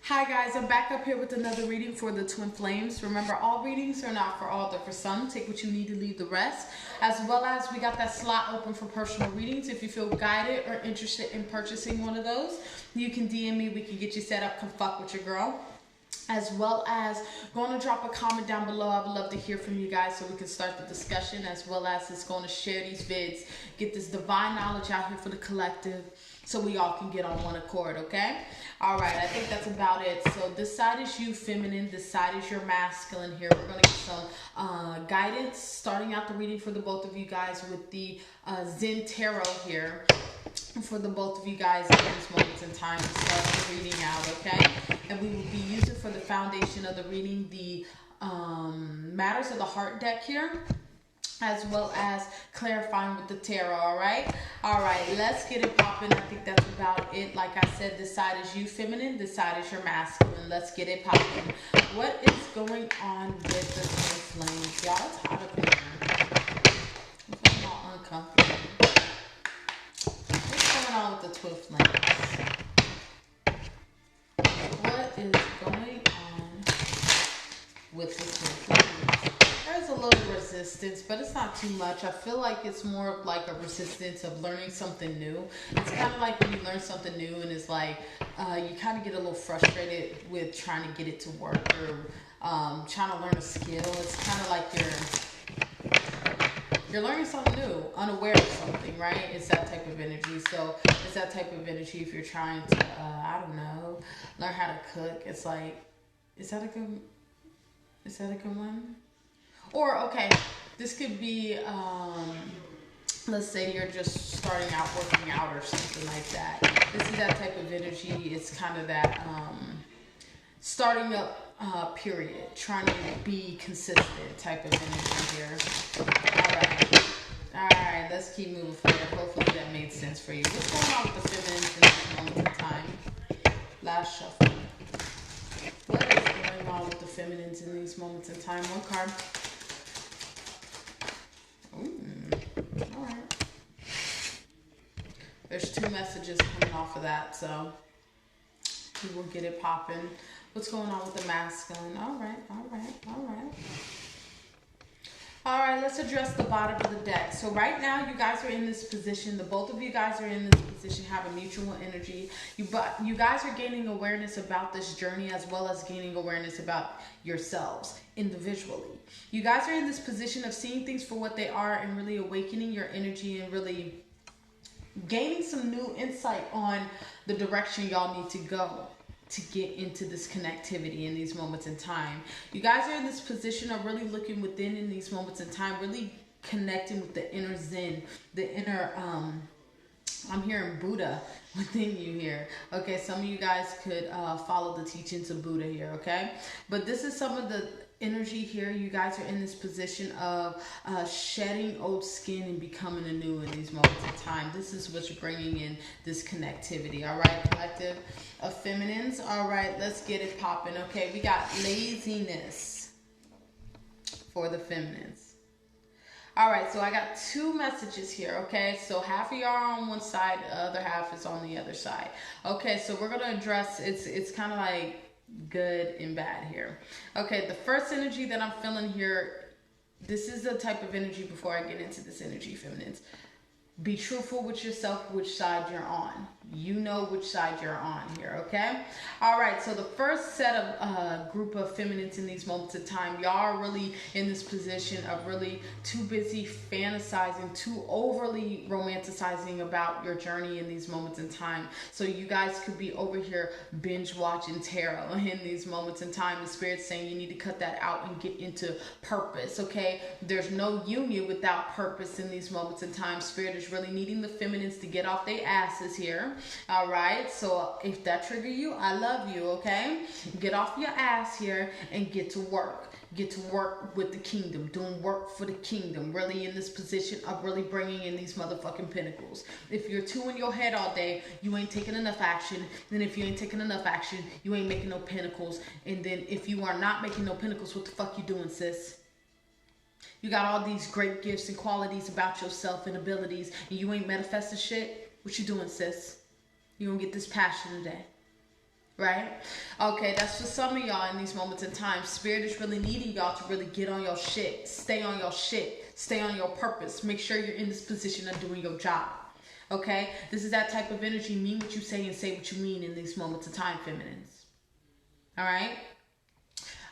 Hi guys, I'm back up here with another reading for the twin flames. Remember, all readings are not for all, they're for some. Take what you need to leave the rest. As well as we got that slot open for personal readings. If you feel guided or interested in purchasing one of those, you can DM me. We can get you set up. Come fuck with your girl. As well as going to drop a comment down below. I would love to hear from you guys so we can start the discussion. As well as it's going to share these vids, get this divine knowledge out here for the collective, so we all can get on one accord, okay? All right, I think that's about it. So this side is you, feminine. This side is your masculine here. We're going to get some guidance, starting out the reading for the both of you guys with the Zen Tarot here. For the both of you guys in these moments in time to start the reading out, okay? And we will be using for the foundation of the reading the Matters of the Heart deck here, as well as clarifying with the tarot. All right, let's get it popping. I think that's about it. Like I said, this side is you, feminine. This side is your masculine. Let's get it popping. What is going on with the twin flames? Y'all, it's hot up here. I'm feeling all uncomfortable. What's going on with the twin flames? What is going on with the twin flames? There's a little resistance, but it's not too much. I feel like it's more of like a resistance of learning something new. It's kind of like when you learn something new and it's like you kind of get a little frustrated with trying to get it to work or trying to learn a skill. It's kind of like you're learning something new, unaware of something, right? It's that type of energy. So it's that type of energy if you're trying to, I don't know, learn how to cook. It's like, is that a good one? Or, okay, this could be, let's say you're just starting out working out or something like that. This is that type of energy. It's kind of that starting up period, trying to be consistent type of energy here. All right, let's keep moving forward. Hopefully that made sense for you. What's going on with the feminines in this moment in time? Last shuffle. What is going on with the feminines in these moments in time? One card. All right. There's two messages coming off of that, so we will get it popping. What's going on with the masculine? All right. All right, let's address the bottom of the deck. So right now, you guys are in this position. The both of you guys are in this position, have a mutual energy. You guys are gaining awareness about this journey as well as gaining awareness about yourselves individually. You guys are in this position of seeing things for what they are and really awakening your energy and really gaining some new insight on the direction y'all need to go to get into this connectivity in these moments in time. You guys are in this position of really looking within in these moments in time, really connecting with the inner Zen, the inner, I'm hearing Buddha within you here. Okay, some of you guys could follow the teachings of Buddha here, okay? But this is some of the energy here. You guys are in this position of shedding old skin and becoming anew in these moments of time. This is what's bringing in this connectivity. All right, collective of feminines. All right, let's get it popping. Okay, we got laziness for the feminines. All right, so I got two messages here, okay? So half of y'all are on one side, the other half is on the other side. Okay, so we're going to address, it's kind of like good and bad here. Okay, the first energy that I'm feeling here, this is the type of energy before I get into this energy, feminines. Be truthful with yourself, which side you're on. You know which side you're on here, okay? All right, so the first set of group of feminines in these moments of time, y'all are really in this position of really too busy fantasizing, too overly romanticizing about your journey in these moments in time. So you guys could be over here binge watching tarot in these moments in time. The Spirit's saying you need to cut that out and get into purpose, okay? There's no union without purpose in these moments in time. Spirit is really needing the feminines to get off their asses here. All right, so if that trigger you, I love you, okay? Get off your ass here and get to work. Get to work with the kingdom, doing work for the kingdom, really in this position of really bringing in these motherfucking pinnacles. If you're too in your head all day, you ain't taking enough action. Then if you ain't taking enough action, you ain't making no pinnacles. And then if you are not making no pinnacles, what the fuck you doing, sis? You got all these great gifts and qualities about yourself and abilities, and you ain't manifesting shit. What you doing, sis? You gonna get this passion today. Right? Okay, that's for some of y'all in these moments in time. Spirit is really needing y'all to really get on your shit. Stay on your shit. Stay on your purpose. Make sure you're in this position of doing your job. Okay? This is that type of energy. Mean what you say and say what you mean in these moments of time, feminines. Alright?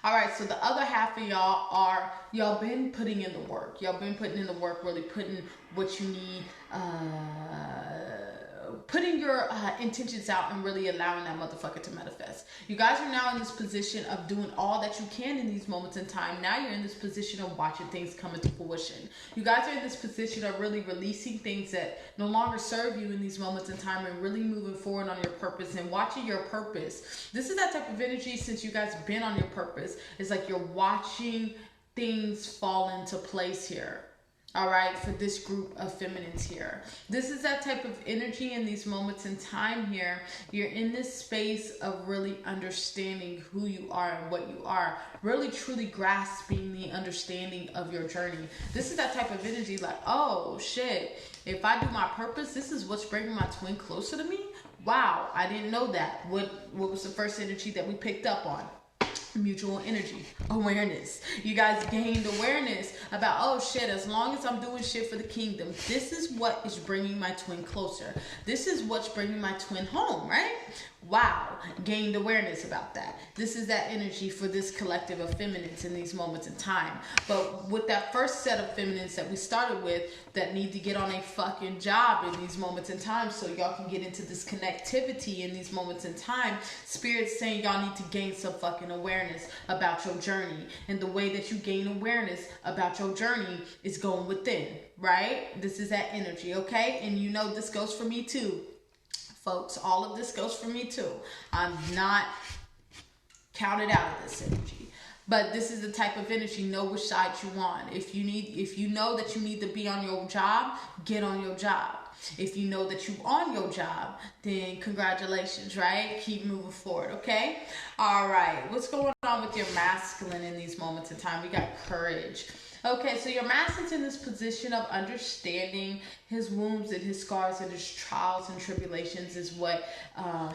Alright, so the other half of y'all been putting in the work. Y'all been putting in the work, really putting what you need, putting your intentions out and really allowing that motherfucker to manifest. You guys are now in this position of doing all that you can in these moments in time. Now you're in this position of watching things come into fruition. You guys are in this position of really releasing things that no longer serve you in these moments in time and really moving forward on your purpose and watching your purpose. This is that type of energy since you guys have been on your purpose. It's like you're watching things fall into place here. All right, for this group of feminines here. This is that type of energy in these moments in time here. You're in this space of really understanding who you are and what you are. Really, truly grasping the understanding of your journey. This is that type of energy like, oh, shit. If I do my purpose, this is what's bringing my twin closer to me? Wow, I didn't know that. What was the first energy that we picked up on? Mutual energy, awareness. You guys gained awareness about, oh shit, as long as I'm doing shit for the kingdom, this is what is bringing my twin closer. This is what's bringing my twin home, right? Wow, gained awareness about that. This is that energy for this collective of feminines in these moments in time. But with that first set of feminines that we started with that need to get on a fucking job in these moments in time so y'all can get into this connectivity in these moments in time, Spirit's saying y'all need to gain some fucking awareness about your journey. And the way that you gain awareness about your journey is going within, right? This is that energy, okay? And you know this goes for me too. Folks, all of this goes for me too. I'm not counted out of this energy. But this is the type of energy, know which side you want. If you know that you need to be on your job, get on your job. If you know that you're on your job, then congratulations, right? Keep moving forward, okay? All right, what's going on with your masculine in these moments in time? We got courage. Okay, so your masculine's in this position of understanding his wounds and his scars and his trials and tribulations is what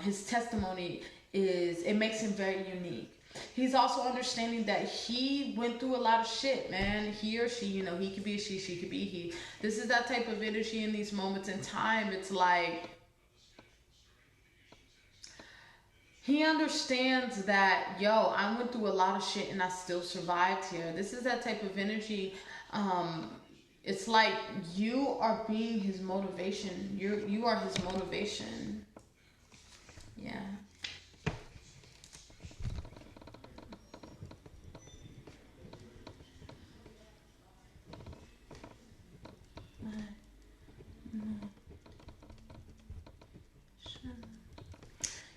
his testimony is. It makes him very unique. He's also understanding that he went through a lot of shit, man. He or she, he could be a she could be a he. This is that type of energy in these moments in time. It's like he understands that, I went through a lot of shit and I still survived here. This is that type of energy. It's like you are being his motivation. You are his motivation. Yeah.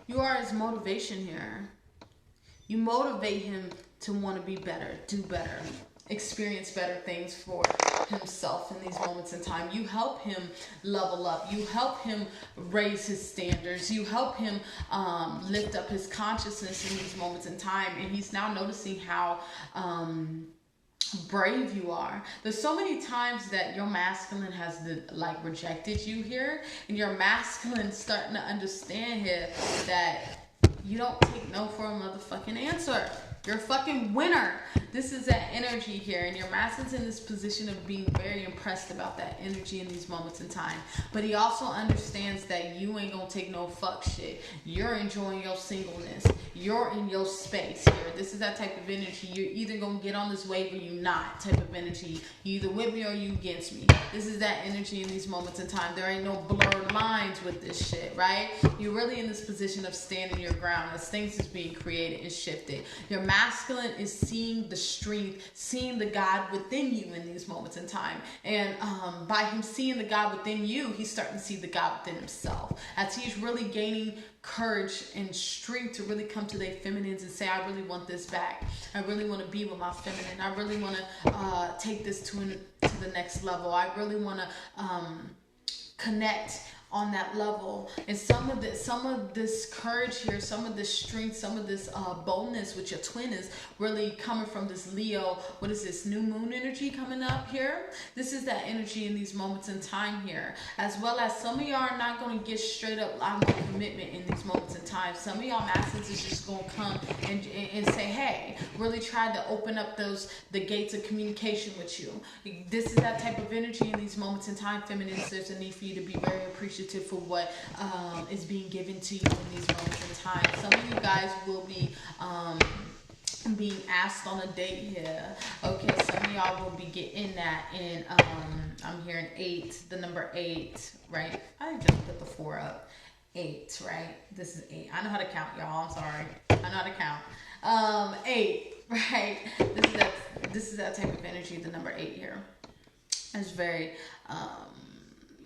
You are his motivation here. You motivate him to want to be better, do better, experience better things for himself in these moments in time. You help him level up. You help him raise his standards. You help him lift up his consciousness in these moments in time. And he's now noticing how brave you are. There's so many times that your masculine has rejected you here, and your masculine starting to understand here that you don't take no for a motherfucking answer. You're a fucking winner. This is that energy here, and your masculine's in this position of being very impressed about that energy in these moments in time. But he also understands that you ain't gonna take no fuck shit. You're enjoying your singleness. You're in your space here. This is that type of energy. You're either gonna get on this wave or you not type of energy. You either with me or you against me. This is that energy in these moments in time. There ain't no blurred lines with this shit, right? You're really in this position of standing your ground as things is being created and shifted. Your masculine is seeing the strength, seeing the God within you in these moments in time. And by him seeing the God within you, he's starting to see the God within himself. As he's really gaining courage and strength to really come to their feminines and say, I really want this back. I really want to be with my feminine. I really want to take this to the next level. I really want to connect on that level. And some of this courage here, some of this strength, some of this boldness with your twin is really coming from this Leo. What is this, new moon energy coming up here? This is that energy in these moments in time here, as well as some of y'all are not going to get straight up line with commitment in these moments in time. Some of y'all masses is just going to come and say, hey, really try to open up the gates of communication with you. This is that type of energy in these moments in time, feminines. There's a need for you to be very appreciative for what is being given to you in these moments in time. Some of you guys will be being asked on a date here. Okay, some of y'all will be getting that in I'm hearing 8, the number 8, right? I just put the 4 up. 8, right? This is 8. I know how to count, y'all. I'm sorry. I know how to count. 8, right? This is that type of energy, the number 8 here. It's very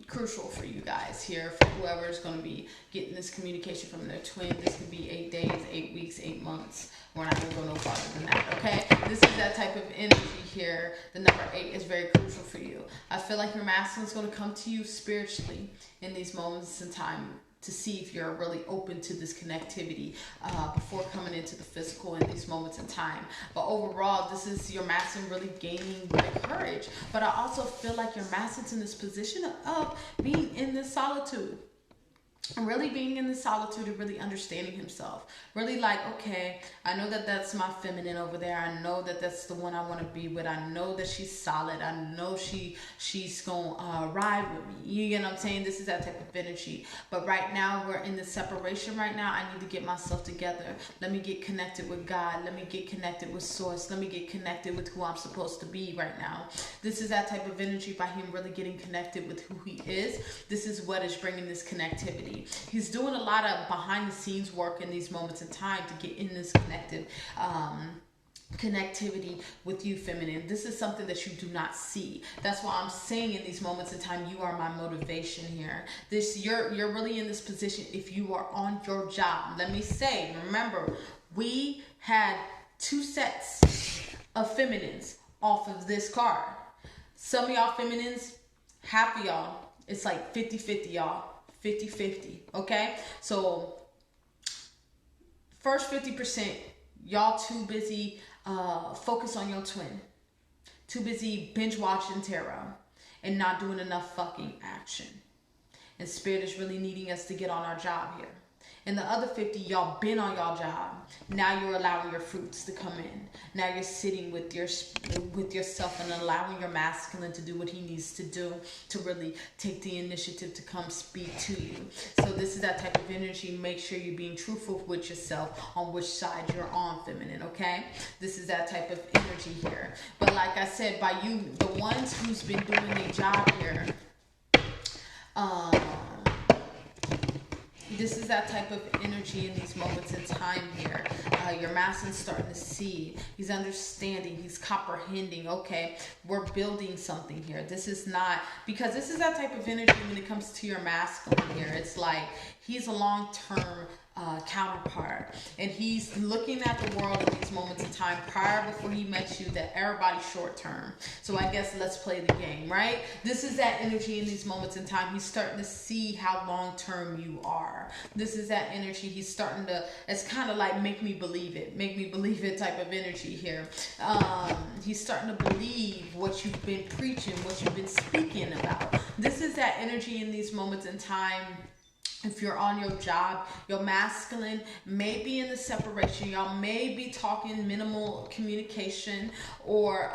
crucial for you guys here, for whoever is going to be getting this communication from their twin. This could be 8 days, 8 weeks, 8 months. We're not going to go no farther than that, okay? This is that type of energy here. The number 8 is very crucial for you. I feel like your masculine is going to come to you spiritually in these moments in time to see if you're really open to this connectivity before coming into the physical in these moments in time. But overall, this is your masculine really gaining great courage. But I also feel like your masculine's in this position of being in this solitude. Really being in the solitude and really understanding himself. Really like, okay, I know that that's my feminine over there. I know that that's the one I want to be with. I know that she's solid. I know she's going to ride with me. You get what I'm saying? This is that type of energy. But right now, we're in the separation right now. I need to get myself together. Let me get connected with God. Let me get connected with Source. Let me get connected with who I'm supposed to be right now. This is that type of energy by him really getting connected with who he is. This is what is bringing this connectivity. He's doing a lot of behind the scenes work in these moments in time to get in this connectivity with you, feminine. This is something that you do not see. That's why I'm saying in these moments in time, you are my motivation here. You're really in this position if you are on your job. Let me say, remember, we had 2 sets of feminines off of this card. Some of y'all feminines, half of y'all, it's like 50-50, y'all. 50-50, okay? So first 50%, y'all too busy focus on your twin. Too busy binge watching tarot and not doing enough fucking action. And Spirit is really needing us to get on our job here. And the other 50, y'all been on y'all job. Now you're allowing your fruits to come in. Now you're sitting with yourself and allowing your masculine to do what he needs to do to really take the initiative to come speak to you. So this is that type of energy. Make sure you're being truthful with yourself on which side you're on, feminine, okay? This is that type of energy here. But like I said, by you, the ones who's been doing their job here, this is that type of energy in these moments in time here. Your masculine's starting to see. He's understanding. He's comprehending. Okay, we're building something here. This is not, because this is that type of energy when it comes to your masculine here. It's like he's a long-term counterpart, and he's looking at the world in these moments in time prior before he met you that everybody's short term. So I guess let's play the game, right? This is that energy in these moments in time. He's starting to see how long term you are. This is that energy. He's starting to, it's kind of like make me believe it type of energy here. He's starting to believe what you've been preaching, what you've been speaking about. This is that energy in these moments in time. If you're on your job, your masculine may be in the separation. Y'all may be talking minimal communication or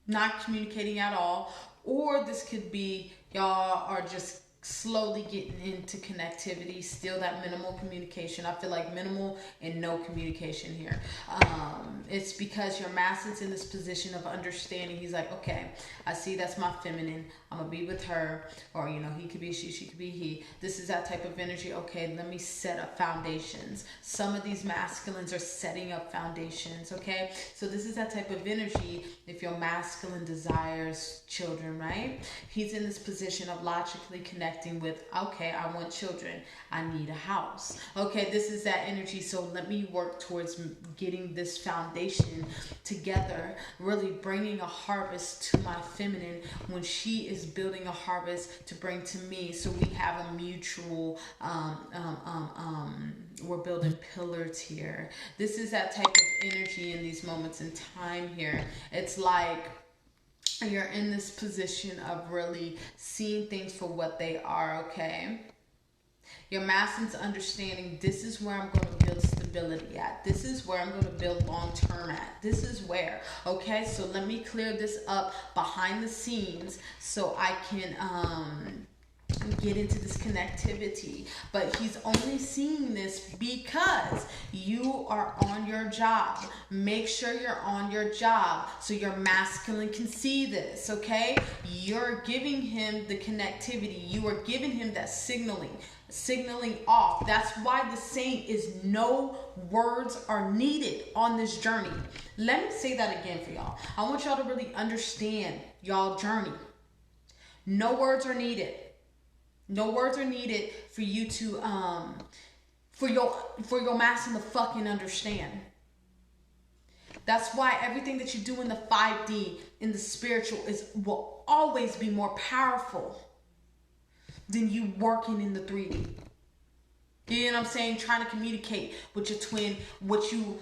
not communicating at all. Or this could be y'all are just slowly getting into connectivity, still that minimal communication. I feel like minimal and no communication here. It's because your masculine's in this position of understanding. He's like, okay, I see that's my feminine. I'm gonna be with her, or he could be she could be he. This is that type of energy. Okay, let me set up foundations. Some of these masculines are setting up foundations. Okay, so this is that type of energy. If your masculine desires children, right? He's in this position of logically connecting connecting with, okay, I want children, I need a house. Okay, this is that energy. So let me work towards getting this foundation together, really bringing a harvest to my feminine when she is building a harvest to bring to me. So we have a mutual we're building pillars here. This is that type of energy in these moments in time here. It's like you're in this position of really seeing things for what they are, okay? Your masculine's understanding, this is where I'm going to build stability at. This is where I'm going to build long term at. This is where, okay? So let me clear this up behind the scenes so I can get into this connectivity. But he's only seeing this because you are on your job. Make sure you're on your job so your masculine can see this, okay? You're giving him the connectivity. You are giving him that signaling off. That's why the saying is no words are needed on this journey. Let me say that again for y'all. I want y'all to really understand y'all journey. No words are needed. No words are needed for you to for your masculine to fucking understand. That's why everything that you do in the 5D, in the spiritual, will always be more powerful than you working in the 3D. You know what I'm saying? Trying to communicate with your twin, what you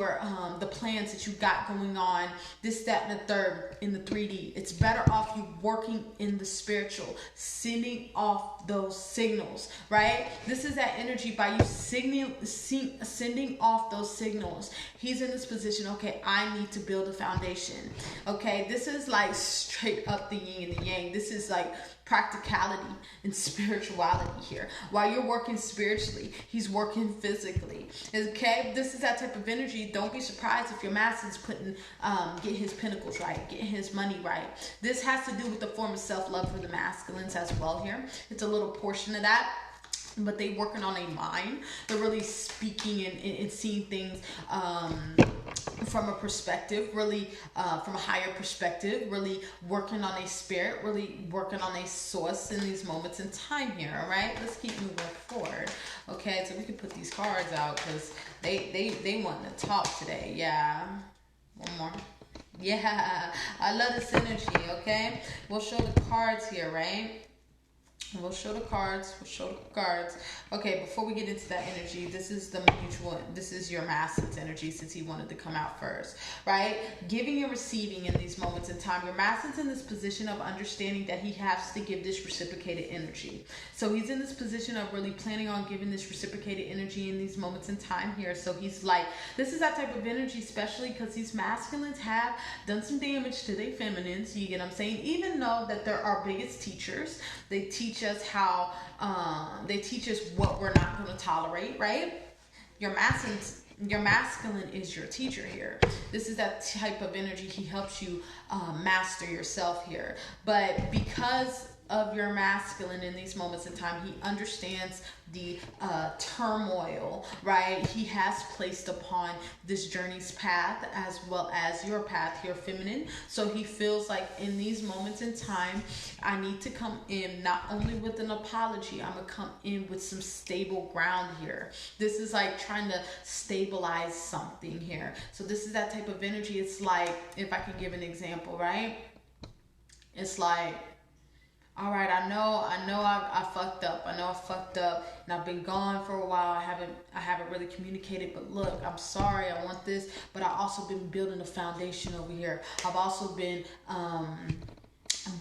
are, the plans that you got going on, this, that, and the third in the 3D. It's better off you working in the spiritual, sending off those signals, right? This is that energy by you sending off those signals. He's in this position, okay, I need to build a foundation. Okay, this is like straight up the yin and the yang. This is like practicality and spirituality here. While you're working spiritually, he's working physically. Okay, this is that type of energy. Don't be surprised if your masculine's putting getting his pinnacles right, getting his money right. This has to do with the form of self-love for the masculines as well here. It's a little portion of that. But they working on a mind. They're really speaking and seeing things from a perspective, really from a higher perspective, really working on a spirit, really working on a source in these moments in time here. All right, let's keep moving forward. Okay, so we can put these cards out because they want to talk today. Yeah, one more. Yeah, I love this energy. Okay, we'll show the cards here, right? We'll show the cards. Okay, before we get into that energy, this is the mutual, this is your masculine's energy since he wanted to come out first, right? Giving and receiving in these moments in time. Your masculine's in this position of understanding that he has to give this reciprocated energy. So he's in this position of really planning on giving this reciprocated energy in these moments in time here. So he's like, this is that type of energy, especially because these masculines have done some damage to their feminines, you get what I'm saying? Even though that they're our biggest teachers, they teach us how, they teach us what we're not going to tolerate, right? Your masculine is your teacher here. This is that type of energy. He helps you master yourself here. But because of your masculine in these moments in time, he understands the turmoil, right? He has placed upon this journey's path as well as your path, your feminine. So he feels like in these moments in time, I need to come in not only with an apology, I'm gonna come in with some stable ground here. This is like trying to stabilize something here. So this is that type of energy. It's like, if I can give an example, right? It's like, all right, I know I fucked up. I know I fucked up and I've been gone for a while. I haven't really communicated, but look, I'm sorry, I want this, but I also been building a foundation over here. I've also been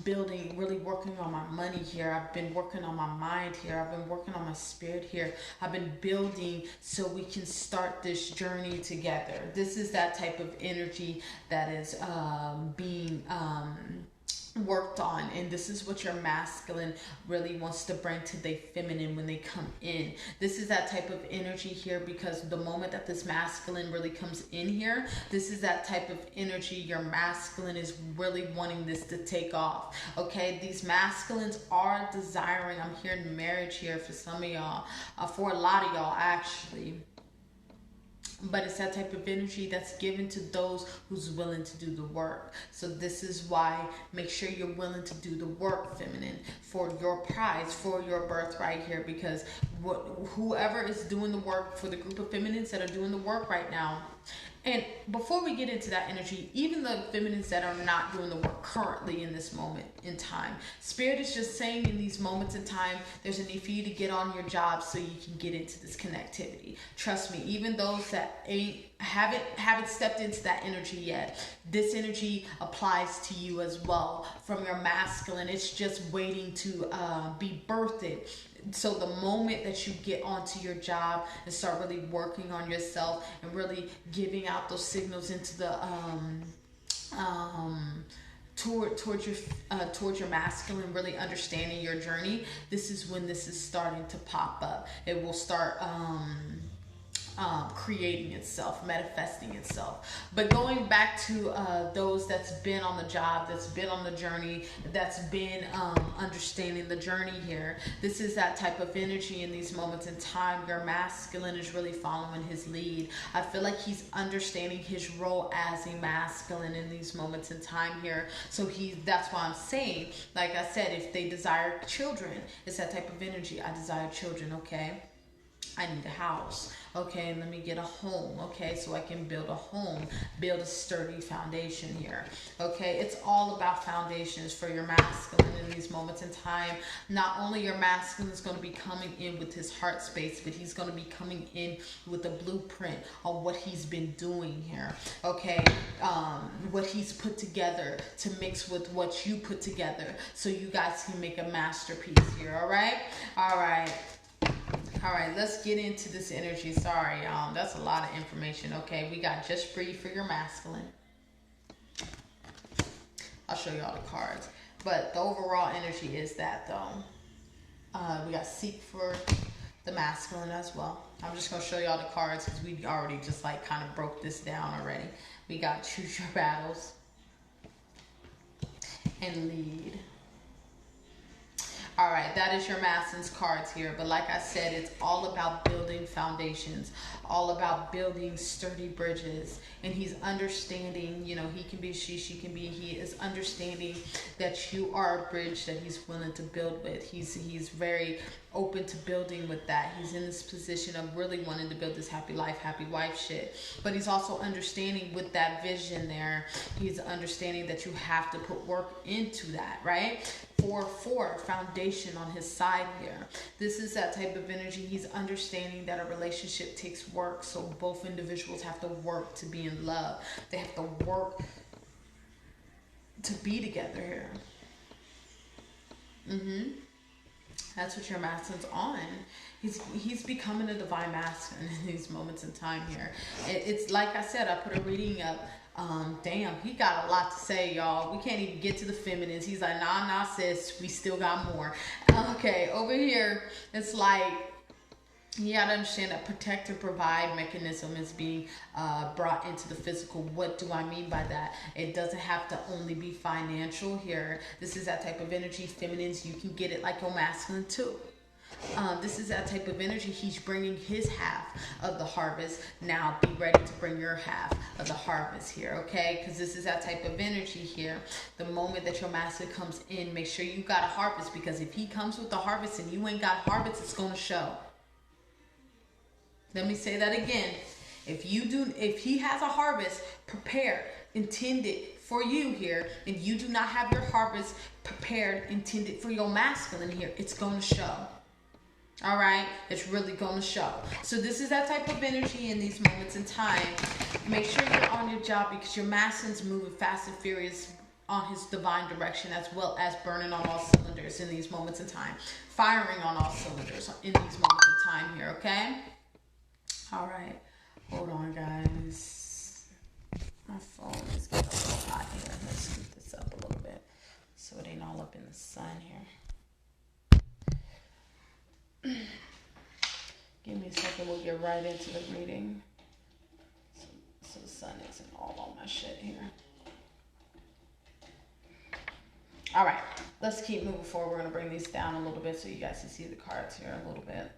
building, really working on my money here. I've been working on my mind here. I've been working on my spirit here. I've been building so we can start this journey together. This is that type of energy that is being worked on, and this is what your masculine really wants to bring to the feminine when they come in. This is that type of energy here, because the moment that this masculine really comes in here, this is that type of energy your masculine is really wanting this to take off. Okay, these masculines are desiring, I'm hearing marriage here for some of y'all, for a lot of y'all actually. but it's that type of energy that's given to those who's willing to do the work. So this is why make sure you're willing to do the work, feminine, for your prize, for your birthright here, because whoever is doing the work, for the group of feminines that are doing the work right now. And before we get into that energy, even the feminines that are not doing the work currently in this moment in time, Spirit is just saying in these moments in time, there's a need for you to get on your job so you can get into this connectivity. Trust me, even those that haven't stepped into that energy yet, this energy applies to you as well from your masculine. It's just waiting to be birthed. So the moment that you get onto your job and start really working on yourself and really giving out those signals into the towards your masculine, really understanding your journey, this is when this is starting to pop up. It will start creating itself, manifesting itself. But going back to those that's been on the job, that's been on the journey, that's been understanding the journey here, this is that type of energy in these moments in time. Your masculine is really following his lead. I feel like he's understanding his role as a masculine in these moments in time here. So that's why I'm saying, like I said, if they desire children, it's that type of energy. I desire children, okay? I need a house. Okay, let me get a home. Okay, so I can build a home, build a sturdy foundation here. Okay, it's all about foundations for your masculine in these moments in time. Not only your masculine is going to be coming in with his heart space, but he's going to be coming in with a blueprint on what he's been doing here. Okay, what he's put together to mix with what you put together, so you guys can make a masterpiece here. All right. All right, let's get into this energy. Sorry, that's a lot of information. Okay, we got Just Breathe for your masculine. I'll show you all the cards. But the overall energy is that, though. We got Seek for the masculine as well. I'm just going to show you all the cards because we already just like kind of broke this down already. We got Choose Your Battles and Lead. All right, that is your masculine's cards here. But like I said, it's all about building foundations, all about building sturdy bridges. And he's understanding, he can be she can be he, is understanding that you are a bridge that he's willing to build with. He's very open to building with that. He's in this position of really wanting to build this happy life, happy wife shit. But he's also understanding with that vision there, he's understanding that you have to put work into that, right? 4-4 foundation on his side here. This is that type of energy. He's understanding that a relationship takes work, so both individuals have to work to be in love. They have to work to be together here. That's what your masculine's on. He's becoming a divine masculine in these moments in time here. It's like I said, I put a reading up. Damn, he got a lot to say, y'all. We can't even get to the feminines. He's like, nah, sis, we still got more. Okay, over here, it's like, you gotta understand that protect and provide mechanism is being brought into the physical. What do I mean by that? It doesn't have to only be financial here. This is that type of energy. Feminines, you can get it like your masculine too. This is that type of energy. He's bringing his half of the harvest. Now be ready to bring your half of the harvest here, okay? Because this is that type of energy here. The moment that your masculine comes in, make sure you got a harvest, because if he comes with the harvest and you ain't got harvest, it's going to show. Let me say that again. If he has a harvest prepared, intended for you here, and you do not have your harvest prepared, intended for your masculine here, it's going to show. All right, it's really going to show. So this is that type of energy in these moments in time. Make sure you're on your job, because your masculine's moving fast and furious on his divine direction, as well as burning on all cylinders in these moments in time, firing on all cylinders in these moments in time here. Okay. All right, hold on, guys. My phone is getting a little hot here. Let's scoot this up a little bit so it ain't all up in the sun here. Give me a second, we'll get right into the reading. So the sun isn't all on my shit here. All right, let's keep moving forward. We're going to bring these down a little bit so you guys can see the cards here a little bit.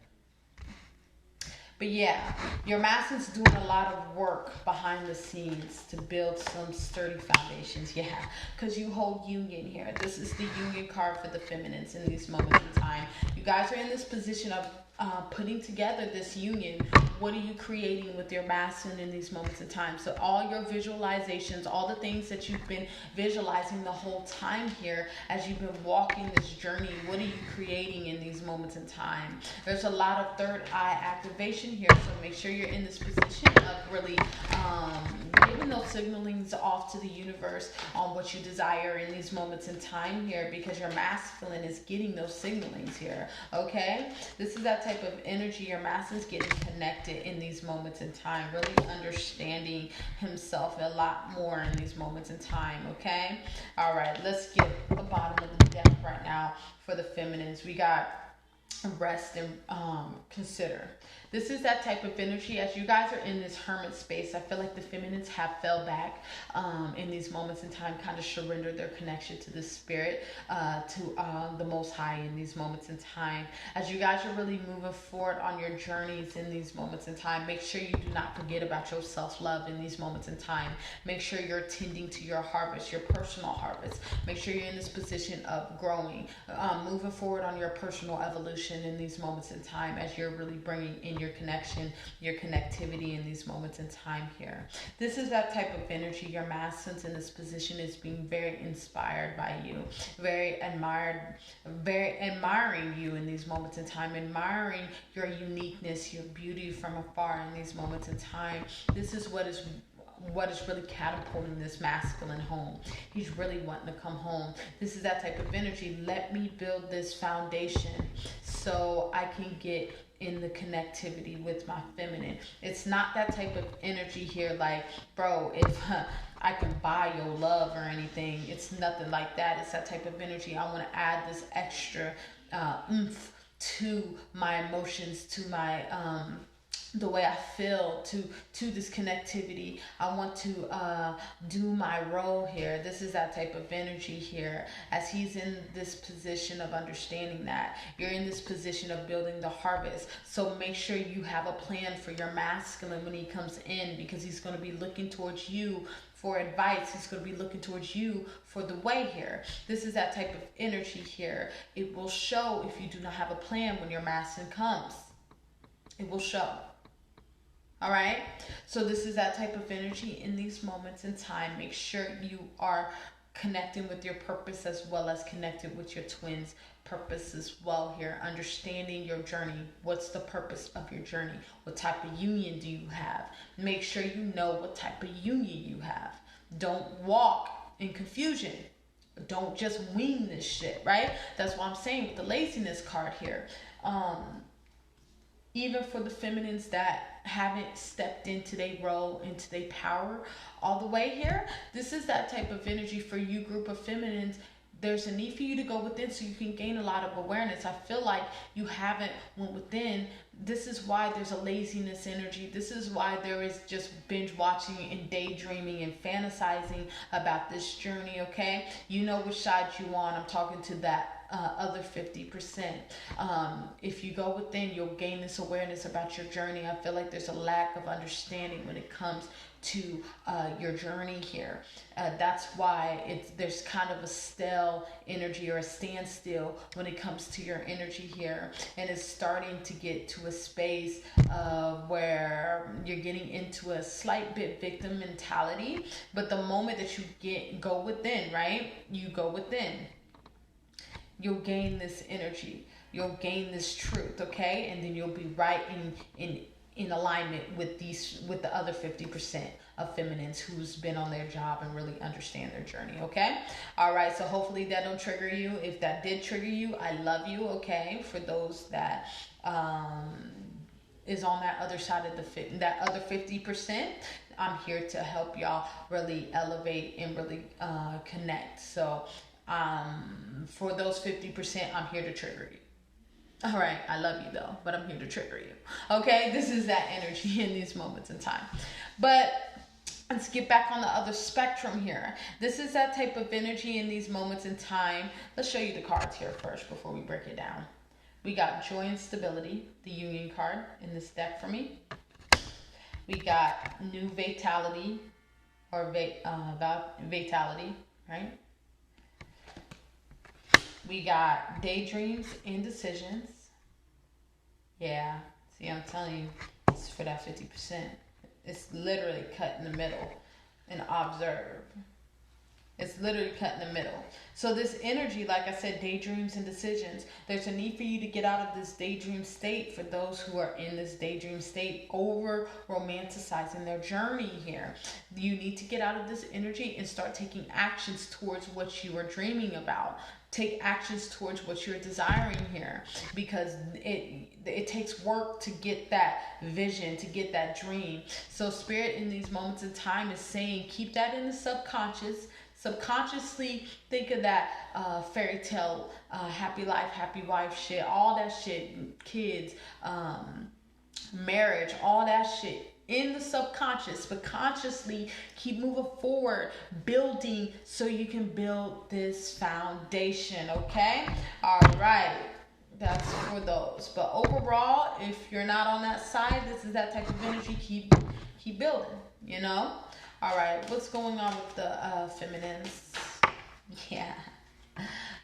But yeah, your masculine's doing a lot of work behind the scenes to build some sturdy foundations. Yeah, because you hold union here. This is the union card for the feminines in these moments in time. You guys are in this position of putting together this union. What are you creating with your masculine in these moments in time? So all your visualizations, all the things that you've been visualizing the whole time here as you've been walking this journey, what are you creating in these moments in time? There's a lot of third eye activation here, so make sure you're in this position of really giving those signalings off to the universe on what you desire in these moments in time here, because your masculine is getting those signalings here, okay? This is that type of energy. Your masculine's getting connected in these moments in time, really understanding himself a lot more in these moments in time, okay? All right, let's get the bottom of the deck right now for the feminines. We got rest and consider. This is that type of energy. As you guys are in this hermit space, I feel like the feminines have fell back in these moments in time, kind of surrender their connection to the spirit, to the Most High in these moments in time. As you guys are really moving forward on your journeys in these moments in time, make sure you do not forget about your self-love in these moments in time. Make sure you're tending to your harvest, your personal harvest. Make sure you're in this position of growing, moving forward on your personal evolution in these moments in time, as you're really bringing in your connection, your connectivity in these moments in time here. This is that type of energy. Your masculine in this position is being very inspired by you, very admiring you in these moments in time, admiring your uniqueness, your beauty from afar in these moments in time. This is what is really catapulting this masculine home. He's really wanting to come home. This is that type of energy. Let me build this foundation so I can get in the connectivity with my feminine. It's not that type of energy here like, bro, if I can buy your love or anything. It's nothing like that. It's that type of energy. I want to add this extra oomph to my emotions, to my the way I feel, to this connectivity. I want to do my role here. This is that type of energy here, as he's in this position of understanding that. You're in this position of building the harvest. So make sure you have a plan for your masculine when he comes in, because he's going to be looking towards you for advice. He's going to be looking towards you for the way here. This is that type of energy here. It will show if you do not have a plan when your masculine comes. It will show. All right, so this is that type of energy in these moments in time. Make sure you are connecting with your purpose as well as connected with your twins' purpose as well here. Understanding your journey. What's the purpose of your journey? What type of union do you have? Make sure you know what type of union you have. Don't walk in confusion. Don't just wing this shit, right? That's what I'm saying with the laziness card here. Even for the feminines that haven't stepped into their role, into their power all the way here, this is that type of energy for you, group of feminines. There's a need for you to go within so you can gain a lot of awareness. I feel like you haven't went within. This is why there's a laziness energy. This is why there is just binge watching and daydreaming and fantasizing about this journey, okay? You know which side you on. I'm talking to that other 50%. If you go within, you'll gain this awareness about your journey. I feel like there's a lack of understanding when it comes to your journey here. That's why there's kind of a stale energy or a standstill when it comes to your energy here, and it's starting to get to a space where you're getting into a slight bit victim mentality. But the moment that you go within, right? You go within, you'll gain this energy, you'll gain this truth, okay? And then you'll be right in alignment with the other 50% of feminines who's been on their job and really understand their journey, okay? All right, so hopefully that don't trigger you. If that did trigger you, I love you, okay? For those that is on that other side of that other 50%, I'm here to help y'all really elevate and really connect. So for those 50%, I'm here to trigger you. All right, I love you though, but I'm here to trigger you. Okay, this is that energy in these moments in time. But let's get back on the other spectrum here. This is that type of energy in these moments in time. Let's show you the cards here first before we break it down. We got joy and stability, the union card in this deck for me. We got new vitality, or vitality, right? We got daydreams and decisions. Yeah, see, I'm telling you, it's for that 50%. It's literally cut in the middle. And observe. It's literally cut in the middle. So this energy, like I said, daydreams and decisions, there's a need for you to get out of this daydream state for those who are in this daydream state, over romanticizing their journey here. You need to get out of this energy and start taking actions towards what you are dreaming about. Take actions towards what you're desiring here, because it takes work to get that vision, to get that dream. So spirit in these moments in time is saying, keep that in the subconscious. Subconsciously think of that fairy tale, happy life, happy wife shit, all that shit, kids, marriage, all that shit in the subconscious, but consciously keep moving forward, building, so you can build this foundation. Okay, all right, that's for those. But overall, if you're not on that side, this is that type of energy. Keep building, you know. All right, what's going on with the feminines? Yeah,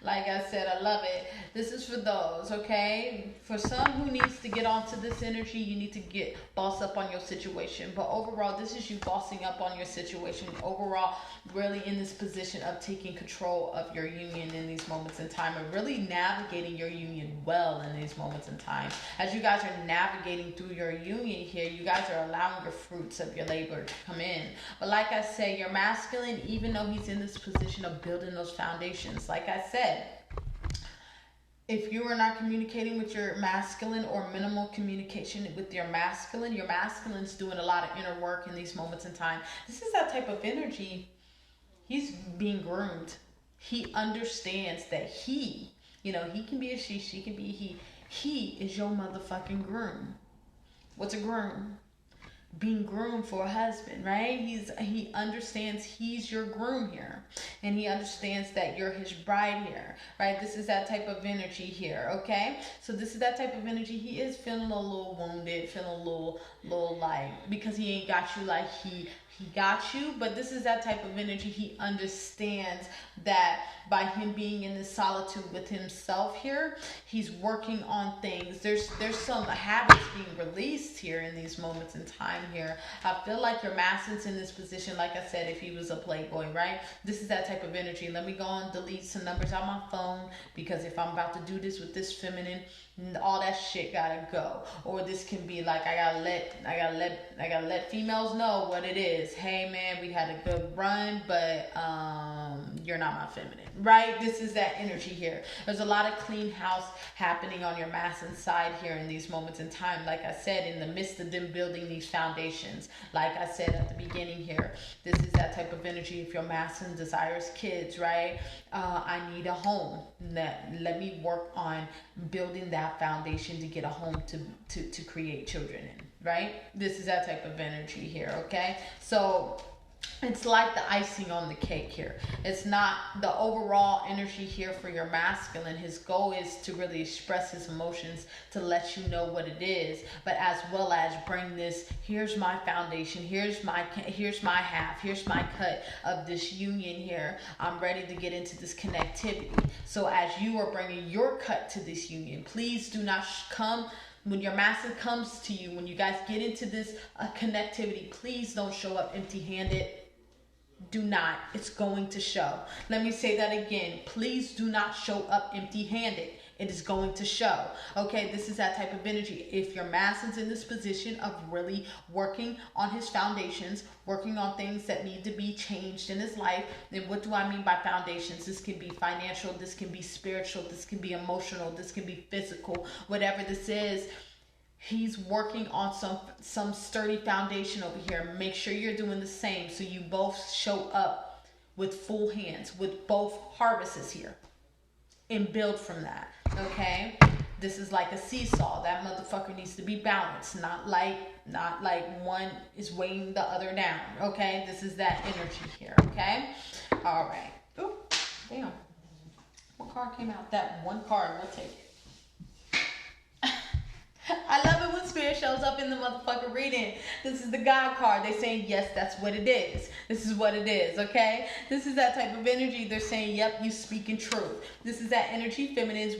like I said, I love it. This is for those, okay? For some who needs to get onto this energy, you need to get boss up on your situation. But overall, this is you bossing up on your situation. Overall, really in this position of taking control of your union in these moments in time, and really navigating your union well in these moments in time. As you guys are navigating through your union here, you guys are allowing your fruits of your labor to come in. But like I said, your masculine, even though he's in this position of building those foundations, like I said, if you are not communicating with your masculine, or minimal communication with your masculine's doing a lot of inner work in these moments in time. This is that type of energy. He's being groomed. He understands that he can be a she can be a he. He is your motherfucking groom. What's a groom? Being groomed for a husband, right? He understands he's your groom here, and he understands that you're his bride here, right? This is that type of energy here, okay? So this is that type of energy. He is feeling a little wounded, feeling a little like, because he ain't got you like he got you, but this is that type of energy. He understands that by him being in this solitude with himself here, he's working on things. There's some habits being released here in these moments in time here. I feel like your masculine's in this position, like I said, if he was a playboy, right? This is that type of energy. Let me go and delete some numbers on my phone, because if I'm about to do this with this feminine, all that shit gotta go. Or this can be like, I gotta let females know what it is. Hey man, we had a good run, but you're not my feminine, right? This is that energy here. There's a lot of clean house happening on your masculine side here in these moments in time. Like I said, in the midst of them building these foundations, like I said at the beginning here, this is that type of energy. If your masculine desires kids, right? I need a home. Let me work on building that foundation to get a home to create children in, right? This is that type of energy here, okay? So it's like the icing on the cake here. It's not the overall energy here for your masculine. His goal is to really express his emotions, to let you know what it is, but as well as bring this, here's my foundation, here's my half, here's my cut of this union here. I'm ready to get into this connectivity. So as you are bringing your cut to this union, please do not come. When your master comes to you, when you guys get into this connectivity, please don't show up empty-handed. Do not. It's going to show. Let me say that again. Please do not show up empty-handed. It is going to show. Okay, this is that type of energy. If your master's in this position of really working on his foundations, working on things that need to be changed in his life, then what do I mean by foundations? This can be financial, this can be spiritual, this can be emotional, this can be physical, whatever this is. He's working on some sturdy foundation over here. Make sure you're doing the same, so you both show up with full hands, with both harvests here, and build from that. Okay, this is like a seesaw. That motherfucker needs to be balanced, not like one is weighing the other down. Okay, this is that energy here. Okay, all right. Ooh, damn. What card came out? That one card. We'll take it. I love it when spirit shows up in the motherfucker reading. This is the God card. They're saying, yes, that's what it is. This is what it is, okay? This is that type of energy. They're saying, yep, you speaking truth. This is that energy. Feminines,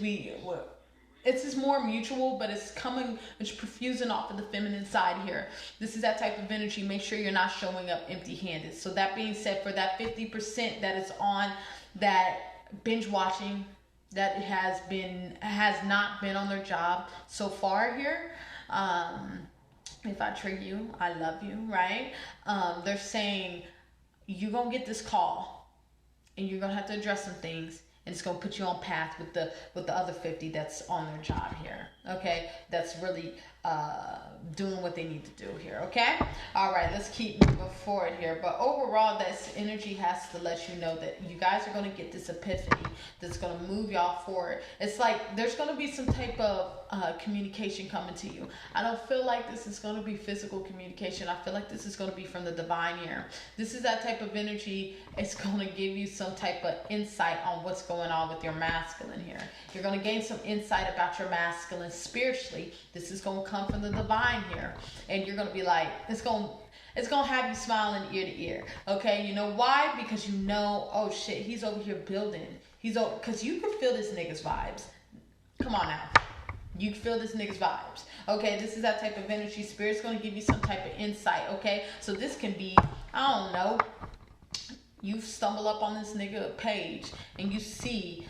it's just more mutual, but it's perfusing off of the feminine side here. This is that type of energy. Make sure you're not showing up empty-handed. So that being said, for that 50% that is on that binge watching, that has not been on their job so far here. If I trigger you, I love you, right? They're saying you're gonna get this call, and you're gonna have to address some things, and it's gonna put you on path with the other 50 that's on their job here. Okay, that's really doing what they need to do here. Okay, all right, let's keep moving forward here. But overall, this energy has to let you know that you guys are going to get this epiphany that's going to move y'all forward. It's like there's going to be some type of communication coming to you. I don't feel like this is going to be physical communication. I feel like this is going to be from the divine here. This is that type of energy. It's going to give you some type of insight on what's going on with your masculine here. You're going to gain some insight about your masculine spiritually. This is going to come from the divine here, and you're going to be like, it's going to have you smiling ear to ear. Okay, you know why? Because you know, oh shit, he's over here building. Because you can feel this nigga's vibes. Come on now. You can feel this nigga's vibes. Okay, this is that type of energy. Spirit's going to give you some type of insight. Okay, so this can be, I don't know, you stumble up on this nigga page and you see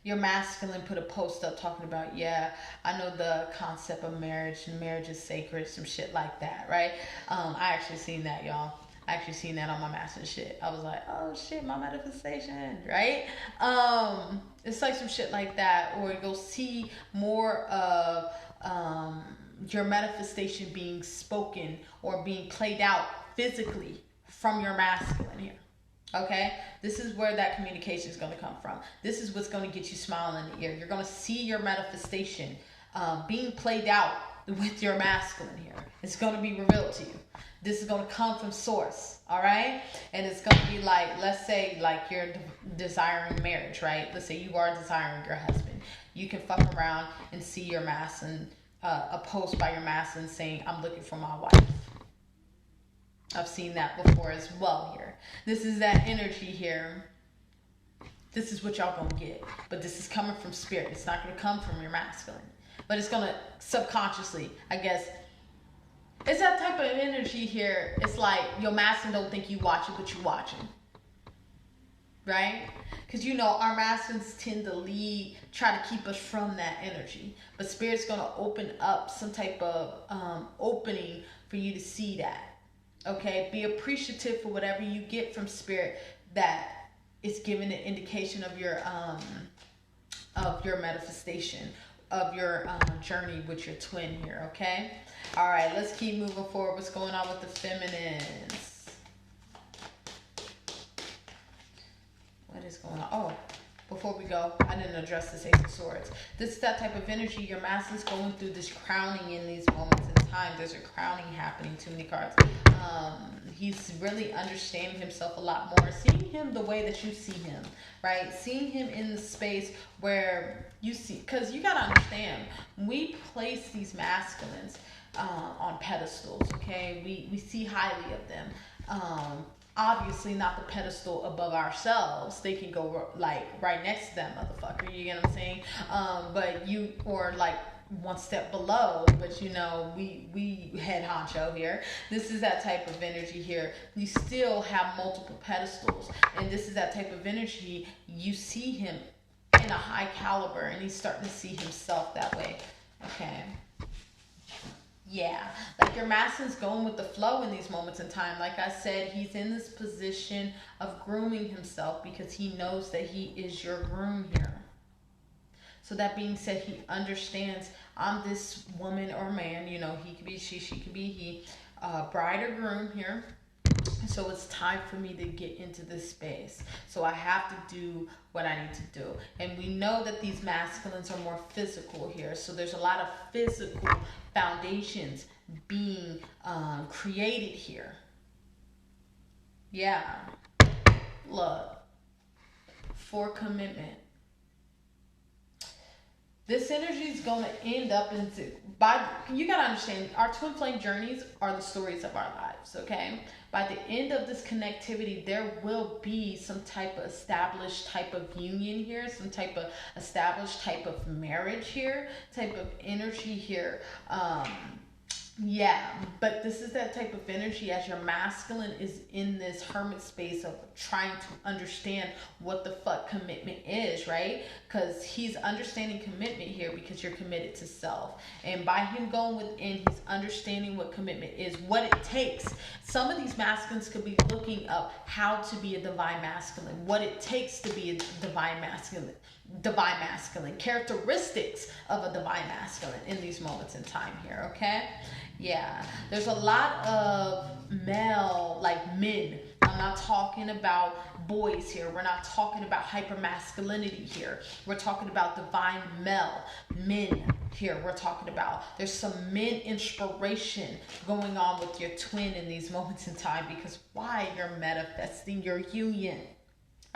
your masculine put a post up talking about, yeah, I know the concept of marriage, and marriage is sacred, some shit like that, right? I actually seen that, y'all. I actually seen that on my master shit. I was like, oh shit, my manifestation, right? It's like some shit like that, or you'll see more of your manifestation being spoken or being played out physically from your masculine here. Okay, this is where that communication is going to come from. This is what's going to get you smiling in the ear. You're going to see your manifestation being played out with your masculine here. It's going to be revealed to you. This is going to come from source, all right? And it's going to be like, let's say, like you're desiring marriage, right? Let's say you are desiring your husband. You can fuck around and see your masculine, a post by your masculine saying, I'm looking for my wife. I've seen that before as well here. This is that energy here. This is what y'all gonna get. But this is coming from spirit. It's not gonna come from your masculine. But it's gonna subconsciously, I guess. It's that type of energy here. It's like your masculine don't think you watch it, but you watching. Right? Because you know our masculines tend to try to keep us from that energy. But spirit's gonna open up some type of opening for you to see that. Okay, be appreciative for whatever you get from spirit that is giving an indication of your manifestation, of your journey with your twin here. Okay, all right, let's keep moving forward. What's going on with the feminines? What is going on? Oh, before we go, I didn't address this Ace of Swords. This is that type of energy. Your masculine's going through this crowning in these moments in time. There's a crowning happening. Too many cards. He's really understanding himself a lot more. Seeing him the way that you see him, right? Seeing him in the space where you see, because you got to understand, we place these masculines on pedestals, okay? We see highly of them. Obviously not the pedestal above ourselves. They can go like right next to that motherfucker, you get what I'm saying? But you, or like one step below, but you know, we head honcho here. This is that type of energy here. You still have multiple pedestals, and this is that type of energy. You see him in a high caliber, and he's starting to see himself that way. Okay. Yeah, like your masculine's going with the flow in these moments in time. Like I said, he's in this position of grooming himself because he knows that he is your groom here. So that being said, he understands, I'm this woman or man, you know, he could be she could be he, bride or groom here. So it's time for me to get into this space. So I have to do what I need to do. And we know that these masculines are more physical here. So there's a lot of physical foundations being created here. Yeah. Look. for commitment. This energy is going to end up into, you got to understand, our twin flame journeys are the stories of our lives, okay? By the end of this connectivity, there will be some type of established type of union here, some type of established type of marriage here, type of energy here. Yeah, but this is that type of energy as your masculine is in this hermit space of trying to understand what the fuck commitment is, right? Because he's understanding commitment here because you're committed to self. And by him going within, he's understanding what commitment is, what it takes. Some of these masculines could be looking up how to be a divine masculine, what it takes to be a divine masculine, characteristics of a divine masculine in these moments in time here, okay? Yeah, there's a lot of male, like men. I'm not talking about boys here. We're not talking about hypermasculinity here. We're talking about divine male, men here. We're talking about there's some men inspiration going on with your twin in these moments in time because why? You're manifesting your union.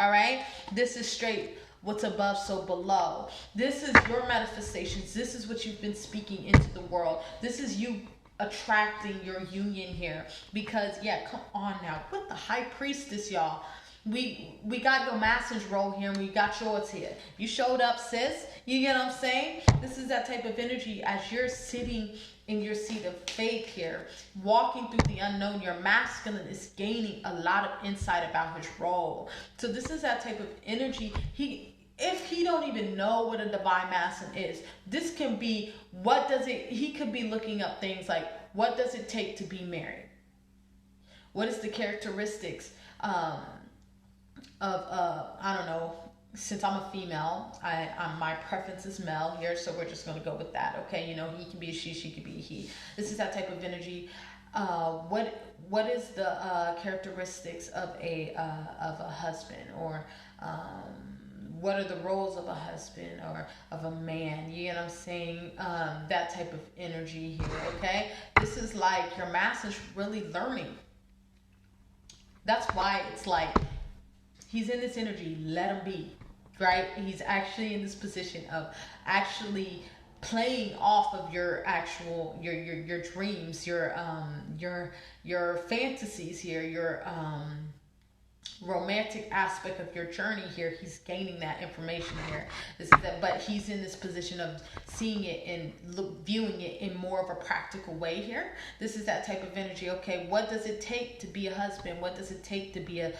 All right? This is straight. What's above, so below. This is your manifestations. This is what you've been speaking into the world. This is you attracting your union here because yeah, come on now with the high priestess, y'all. We got your message role here and we got yours here. You showed up, sis. You get what I'm saying? This is that type of energy as you're sitting in your seat of faith here, walking through the unknown. Your masculine is gaining a lot of insight about his role. So this is that type of energy. If he don't even know what a divine masculine is, this can be, he could be looking up things like, what does it take to be married? What is the characteristics I don't know, since I'm a female, my preference is male here, so we're just going to go with that, okay? You know, he can be a she can be a he. This is that type of energy. What is the characteristics of a husband, or what are the roles of a husband or of a man? You know what I'm saying? That type of energy here, okay? This is like your master's really learning. That's why it's like he's in this energy, let him be, right? He's actually in this position of actually playing off of your actual your dreams, your fantasies here, your romantic aspect of your journey here. He's gaining that information here. But he's in this position of seeing it and viewing it in more of a practical way here. This is that type of energy. Okay, what does it take to be a husband? What does it take to be a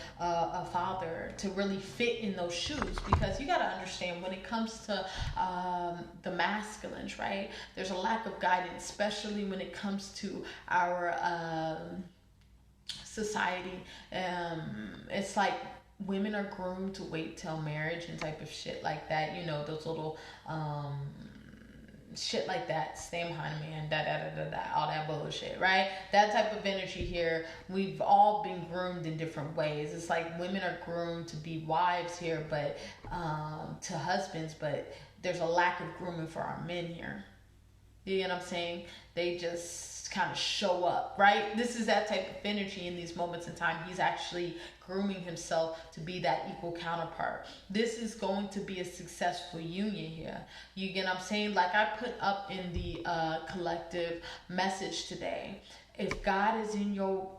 father, to really fit in those shoes? Because you got to understand, when it comes to the masculines, right, there's a lack of guidance, especially when it comes to our society. It's like women are groomed to wait till marriage and type of shit like that, you know, those little shit like that, stay behind a man, all that bullshit, right? That type of energy here. We've all been groomed in different ways. It's like women are groomed to be wives here, but to husbands, but there's a lack of grooming for our men here. You know what I'm saying? They just kind of show up, right? This is that type of energy in these moments in time. He's actually grooming himself to be that equal counterpart. This is going to be a successful union here. You get what I'm saying? Like I put up in the collective message today, if God is in your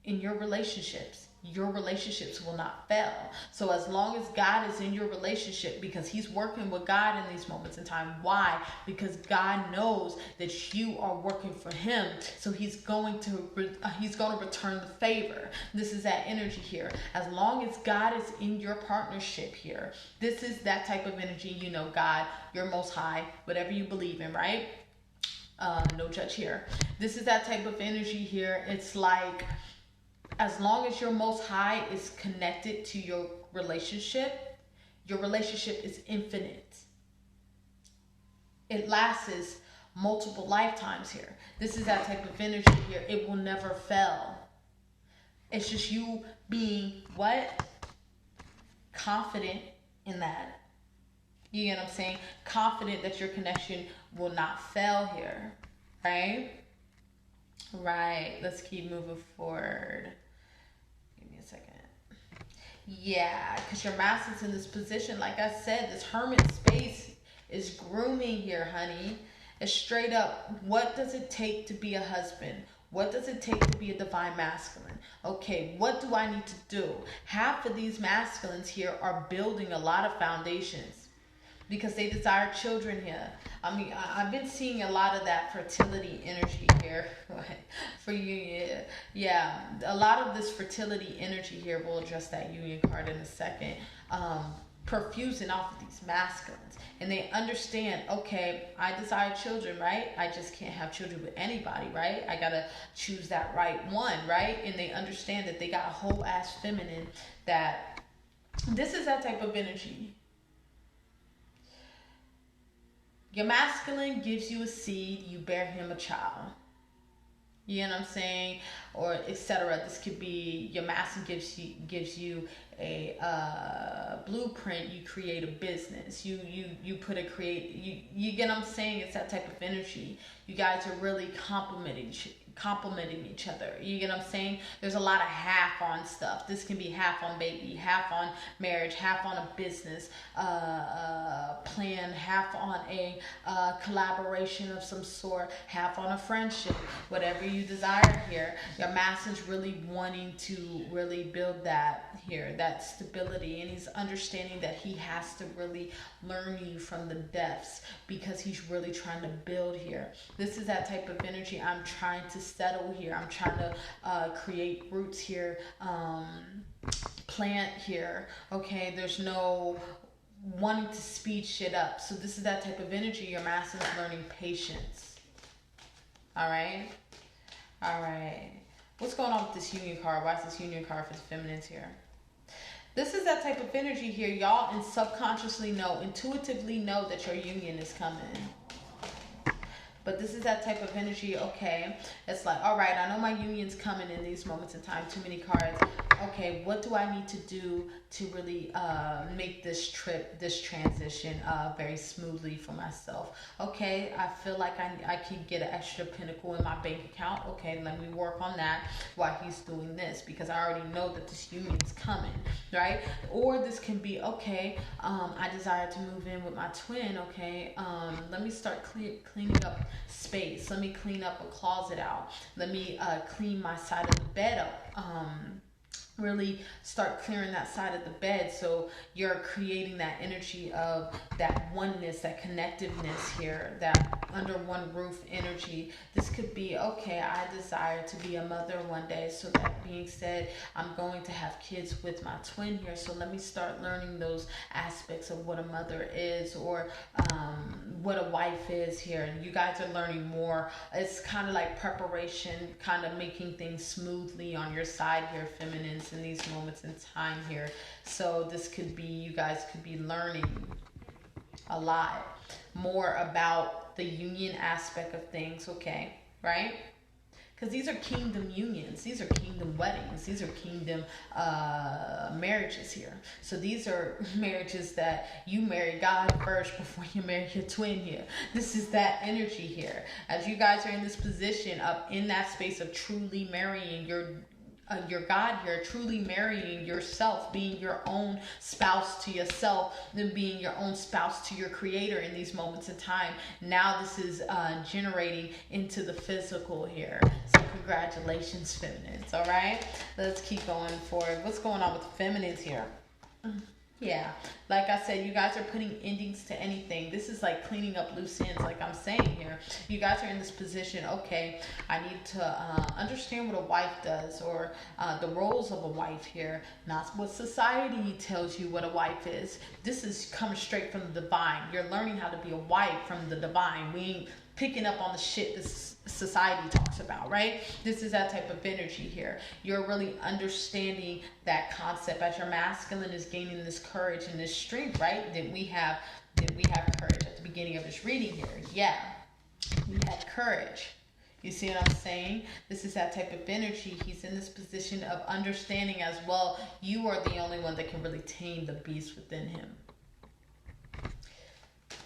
relationships, your relationships will not fail. So as long as God is in your relationship, because he's working with God in these moments in time. Why? Because God knows that you are working for him. So he's going to return the favor. This is that energy here. As long as God is in your partnership here, this is that type of energy. You know, God, your most high, whatever you believe in, right? No judge here. This is that type of energy here. It's like, as long as your most high is connected to your relationship is infinite. It lasts multiple lifetimes here. This is that type of energy here. It will never fail. It's just you being what? Confident in that. You get what I'm saying? Confident that your connection will not fail here. Right? Right. Let's keep moving forward. Give me a second. Yeah, because your masculine's in this position. Like I said, this hermit space is grooming here, honey. It's straight up, what does it take to be a husband? What does it take to be a divine masculine? Okay, what do I need to do? Half of these masculines here are building a lot of foundations because they desire children here. I mean, I've been seeing a lot of that fertility energy here for you. Yeah, a lot of this fertility energy here. We'll address that union card in a second. Perfusing off of these masculines, and they understand, okay, I desire children, right? I just can't have children with anybody, right? I gotta choose that right one, right? And they understand that they got a whole ass feminine, that this is that type of energy. Your masculine gives you a seed, you bear him a child. You know what I'm saying? Or etc. This could be your master gives you a blueprint. You create a business. You get what I'm saying? It's that type of energy. You guys are really complimenting each other. You get what I'm saying? There's a lot of half on stuff. This can be half on baby, half on marriage, half on a business plan, half on a collaboration of some sort, half on a friendship, whatever you desire here. Your master's really wanting to really build that here, that stability, and he's understanding that he has to really learn you from the depths because he's really trying to build here. This is that type of energy. I'm trying to settle here. I'm trying to create roots here, plant here. Okay, there's no wanting to speed shit up. So this is that type of energy. Your master's learning patience. All right. What's going on with this union card? Why is this union card for the feminines here? This is that type of energy here. Y'all and subconsciously know, intuitively know that your union is coming. But this is that type of energy, okay? It's like, all right, I know my union's coming in these moments in time. Too many cards. Okay, what do I need to do to really make this transition very smoothly for myself? Okay, I feel like I can get an extra pinnacle in my bank account. Okay, let me work on that while he's doing this, because I already know that this union's coming, right? Or this can be, okay, I desire to move in with my twin. Okay, let me start cleaning up space. Let me clean up a closet out. Let me clean my side of the bed up. Really start clearing that side of the bed, so you're creating that energy of that oneness, that connectiveness here, that under one roof energy. This could be, okay, I desire to be a mother one day, so that being said, I'm going to have kids with my twin here, so let me start learning those aspects of what a mother is, or what a wife is here. And you guys are learning more. It's kind of like preparation, kind of making things smoothly on your side here, feminines, in these moments in time here. So this could be, you guys could be learning a lot more about the union aspect of things, okay, right? Because these are kingdom unions, these are kingdom weddings, these are kingdom marriages here. So these are marriages that you marry God first before you marry your twin here. This is that energy here. As you guys are in this position of, in that space of truly marrying your God here, truly marrying yourself, being your own spouse to yourself, then being your own spouse to your creator in these moments in time. Now this is generating into the physical here. So congratulations, feminines. All right, let's keep going forward. What's going on with the feminines here? Yeah, like I said, you guys are putting endings to anything. This is like cleaning up loose ends, like I'm saying here. You guys are in this position, okay, I need to understand what a wife does, or the roles of a wife here, not what society tells you what a wife is. This is coming straight from the divine. You're learning how to be a wife from the divine. We ain't picking up on the shit this society talks about, right? This is that type of energy here. You're really understanding that concept as your masculine is gaining this courage and this strength, right? Did we have courage at the beginning of this reading here? Yeah, we had courage. You see what I'm saying? This is that type of energy. He's in this position of understanding as well. You are the only one that can really tame the beast within him.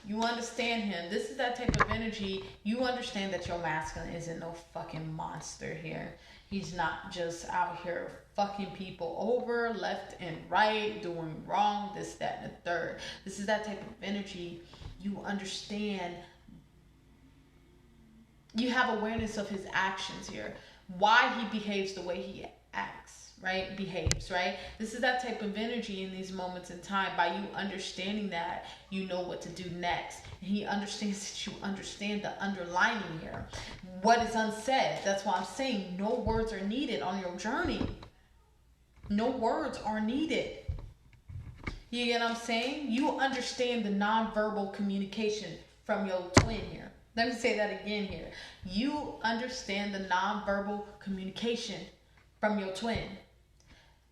You understand him. This is that type of energy. You understand that your masculine isn't no fucking monster here. He's not just out here fucking people over left and right, doing wrong, this, that, and the third. This is that type of energy. You understand. You have awareness of his actions here. Why he behaves the way he acts, right? Behaves, right? This is that type of energy in these moments in time. By you understanding that, you know what to do next. And he understands that you understand the underlining here. What is unsaid. That's why I'm saying no words are needed on your journey. No words are needed. You get what I'm saying? You understand the nonverbal communication from your twin here. Let me say that again here. You understand the nonverbal communication from your twin.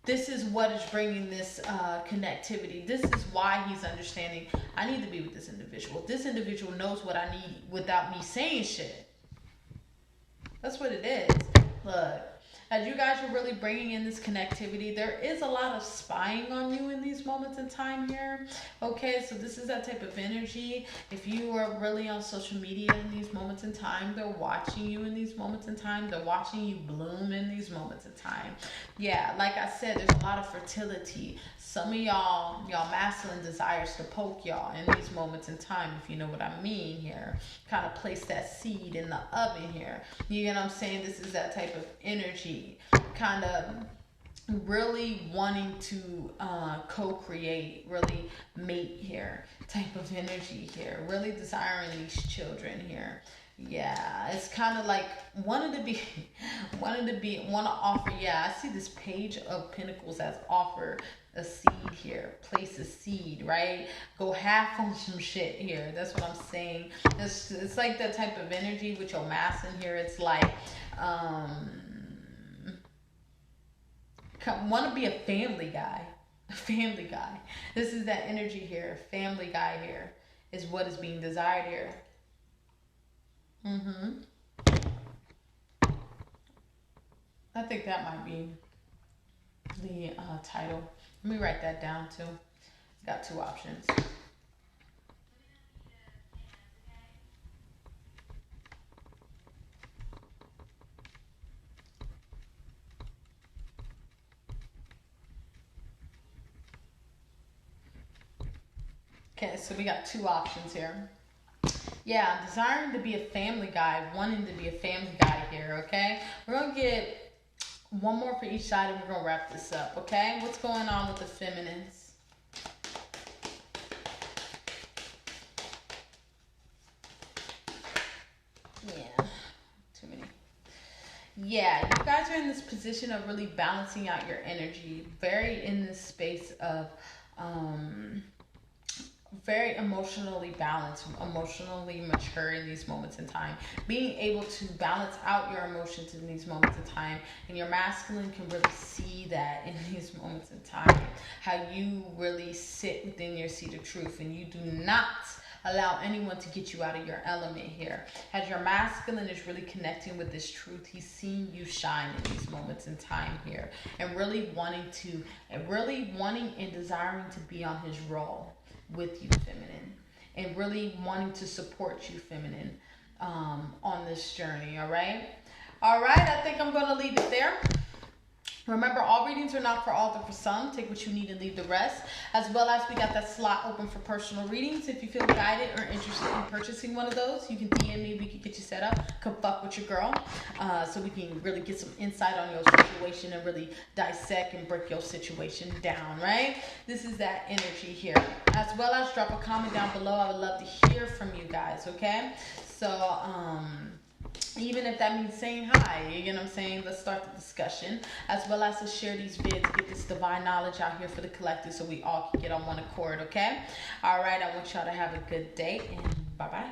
This is what is bringing this connectivity. This is why he's understanding, I need to be with this individual. This individual knows what I need without me saying shit. That's what it is. Look, as you guys are really bringing in this connectivity, there is a lot of spying on you in these moments in time here. Okay, so this is that type of energy. If you are really on social media in these moments in time, they're watching you in these moments in time. They're watching you bloom in these moments in time. Yeah, like I said, there's a lot of fertility. Some of y'all masculine desires to poke y'all in these moments in time, if you know what I mean here. Kind of place that seed in the oven here. You get what I'm saying? This is that type of energy. Kind of really wanting to co-create, really mate here. Type of energy here. Really desiring these children here. Yeah, it's kind of like wanting to offer. Yeah, I see this page of pentacles as offer a seed here. Place a seed, right? Go half on some shit here. That's what I'm saying. It's like that type of energy with your mass in here. It's like, want to be a family guy. A family guy. This is that energy here. Family guy here is what is being desired here. I think that might be the title. Let me write that down too. Got two options. Okay, so we got two options here. Yeah, desiring to be a family guy, wanting to be a family guy here, okay? We're going to get one more for each side and we're going to wrap this up, okay? What's going on with the feminines? Yeah, too many. Yeah, you guys are in this position of really balancing out your energy. Very in this space of... very emotionally balanced, emotionally mature in these moments in time. Being able to balance out your emotions in these moments in time. And your masculine can really see that in these moments in time. How you really sit within your seat of truth. And you do not allow anyone to get you out of your element here. As your masculine is really connecting with this truth, he's seeing you shine in these moments in time here. And really wanting and desiring to be on his role with you, feminine, and really wanting to support you, feminine, on this journey. All right, I think I'm going to leave it there. Remember, all readings are not for all, they're for some. Take what you need and leave the rest. As well as we got that slot open for personal readings. If you feel guided or interested in purchasing one of those, you can DM me. We can get you set up. Come fuck with your girl. So we can really get some insight on your situation and really dissect and break your situation down, right? This is that energy here. As well as drop a comment down below. I would love to hear from you guys, okay? So, even if that means saying hi, you know what I'm saying? Let's start the discussion. As well as to share these vids, get this divine knowledge out here for the collective so we all can get on one accord, okay? All right, I want y'all to have a good day, and bye-bye.